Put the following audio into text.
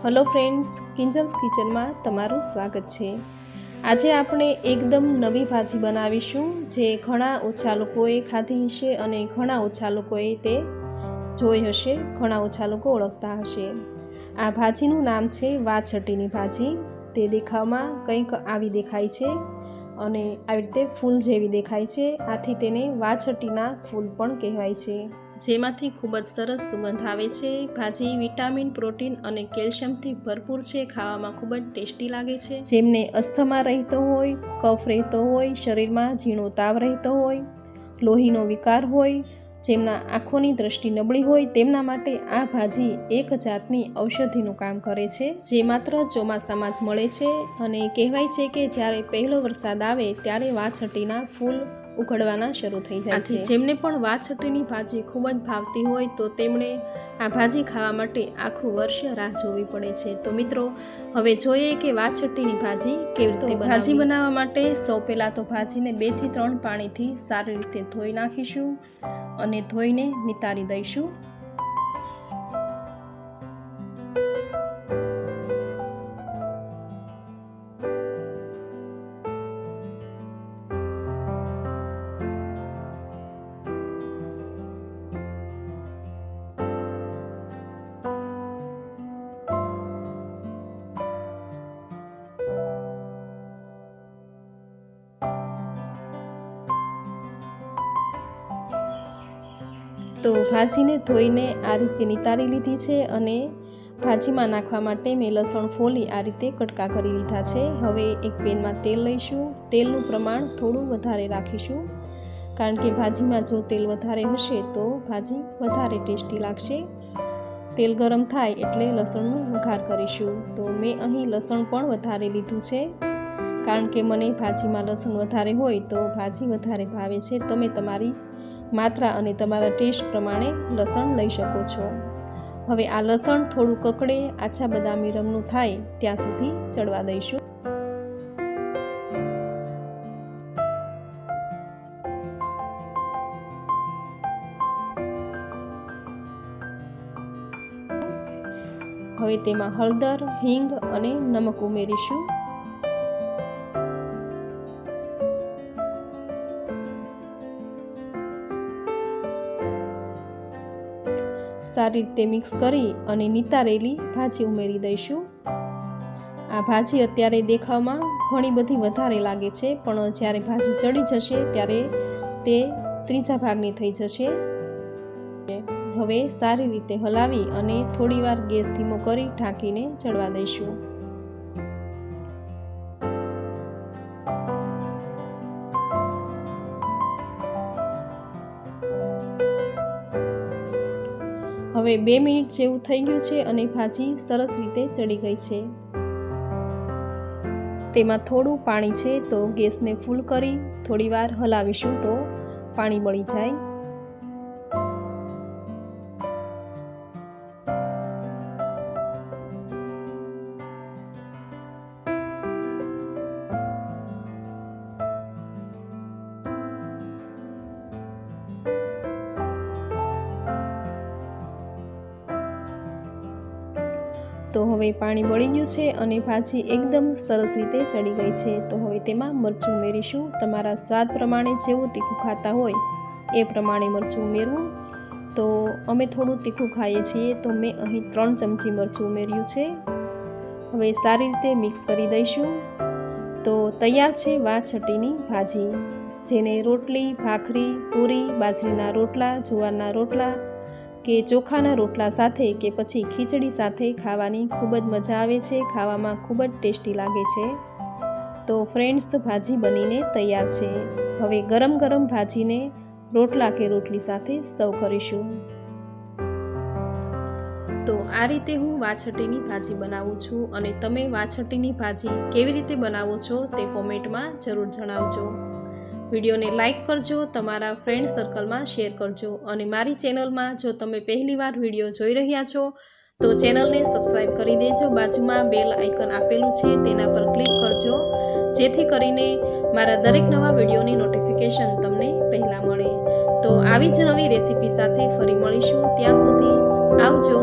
Hello friends, किंजल्स kitchen में तमारू स्वागत है। आज आपणे एकदम नवी भाजी बनावीशुं जे घणा ओछा लोकोए खाधी हशे अने घणा ओछा लोकोए ते जोई हशे, घणा ओछा लोको ओळखता हशे। आ भाजीनुं नाम छे वाछटीनी भाजी। ते देखावमां कंईक आवी देखाय छे अने आवी रीते फूल जेवी देखाय छे। आथी तेने वाछटीना फूल पण कहेवाय छे, जेमांथी खूब ज सरस सुगंध आवे छे। भाजी विटामिन, प्रोटीन अने केल्शियमथी भरपूर छे। खावामां खूब ज टेस्टी लागे छे। जेमने अस्थमा रहेतो होय, कफ रहेतो होय, शरीरमां झीणो ताव रहेतो होय, लोहीनो विकार होय, जेमना आँखोनी दृष्टि नबળી होय तेमना माटे आ भाजी एक जातनी औषधिनुं काम करे छे, जे मात्र ચોમાસામાં જ મળે છે। અને કહેવાય છે કે જ્યારે પહેલો વરસાદ આવે ત્યારે વાછટીના ફૂલ ઉઘડવાના શરૂ થઈ જાય છે। જેમને પણ વાછટીની ભાજી ખૂબ જ ભાવતી હોય તો તેમણે આ ભાજી ખાવા માટે આખું વર્ષ રાહ જોવી પડે છે। તો મિત્રો, હવે જોઈએ કે વાછટીની ભાજી કેવી રીતે બનાવવી। ભાજી બનાવવા માટે સૌ પહેલાં તો ભાજીને 2 થી 3 પાણીથી સારી રીતે ધોઈ નાખીશું અને ધોઈને નિતારી દઈશું। तो भाजीने धोईने आ रीते नितारी लीधी छे अने भाजीमां नाखवा माटे मैं लसण फोली आ रीते कटका करी लीधा छे। हवे एक पेन में तेल लईशुं। तेलनुं प्रमाण थोड़ुं वधारे राखीशुं, कारण के भाजीमां जो तेल वधारे हशे तो भाजी वधारे टेस्टी लागशे। तेल गरम थाय एटले लसणनुं वघार करीशुं। तो मैं अहीं लसण पण वधारे लीधुं छे, कारण के मने भाजीमां लसण वधारे होय तो भाजी वधारे भावे छे। तमे तमारी मात्रा अने तमारा टेस्ट प्रमाणे लसण लई शको छो। हवे आ लसण थोड़ुं ककड़े आछा बदामी रंगनुं थाय त्यां सुधी चढ़वा दईशुं। हवे तेमां हळदर, हींग अने नमक उमेरीशुं। सारी रीते मिक्स करी अने नितारेली भाजी उमेरी दईशुं। आ भाजी अत्यारे देखावमां घणी बधी वधारे लागे छे, पण ज्यारे भाजी चढ़ी जशे त्यारे ते त्रीजा भागनी थई जशे। हवे सारी रीते हलावी अने थोड़ीवार गैस धीमो करी ढांकीने चढ़वा दईशुं। हवे 2 मिनिट जेवुं थई गयुं छे अने भाजी सरस रीते चढ़ी गई छे। तेमां थोड़ुं पाणी छे तो गैसने फूल करी थोड़ीवार हलावीशुं तो पाणी बળી जाय। तो हवे पाणी बળી गयुं छे अने भाजी एकदम सरस रीते चढ़ी गई छे। तो हवे तेमां मरचुं उमेरीशुं। तमारा स्वाद प्रमाणे जेवुं तीखुं खाता होय ए प्रमाणे मरचुं उमेरवुं। तो अमे थोड़ुं तीखुं खाईए छीए तो मैं अहीं 3 चमची मरचुं उमेर्युं छे। हवे सारी रीते मिक्स करी दईशुं। तो तैयार छे वाछटीनी भाजी, जेने रोटली, भाखरी, पूरी, बाजरीना रोटला, जुवाરના रोटला के ચોખાના રોટલા સાથે કે પછી ખીચડી સાથે ખાવાની ખૂબ જ મજા આવે છે। ખાવામાં ખૂબ જ ટેસ્ટી લાગે છે। તો ફ્રેન્ડ્સ, ભાજી બનીને તૈયાર છે। હવે ગરમ ગરમ ભાજીને રોટલા કે રોટલી સાથે સર્વ કરીશું। તો આ રીતે હું વાછટીની ભાજી બનાવું છું અને તમે વાછટીની ભાજી કેવી રીતે બનાવો છો તે કોમેન્ટમાં જરૂર જણાવજો। વિડીયોને લાઇક કરજો, તમારા ફ્રેન્ડ સર્કલમાં શેર કરજો અને મારી ચેનલમાં જો તમે પહેલીવાર વિડીયો જોઈ રહ્યા છો તો ચેનલને સબસ્ક્રાઈબ કરી દેજો। બાજુમાં બેલ આઇકન આપેલું છે તેના પર ક્લિક કરજો, જેથી કરીને મારા દરેક નવા વિડીયોની નોટિફિકેશન તમને પહેલાં મળે। તો આવી જ નવી રેસીપી સાથે ફરી મળીશું, ત્યાં સુધી આવજો।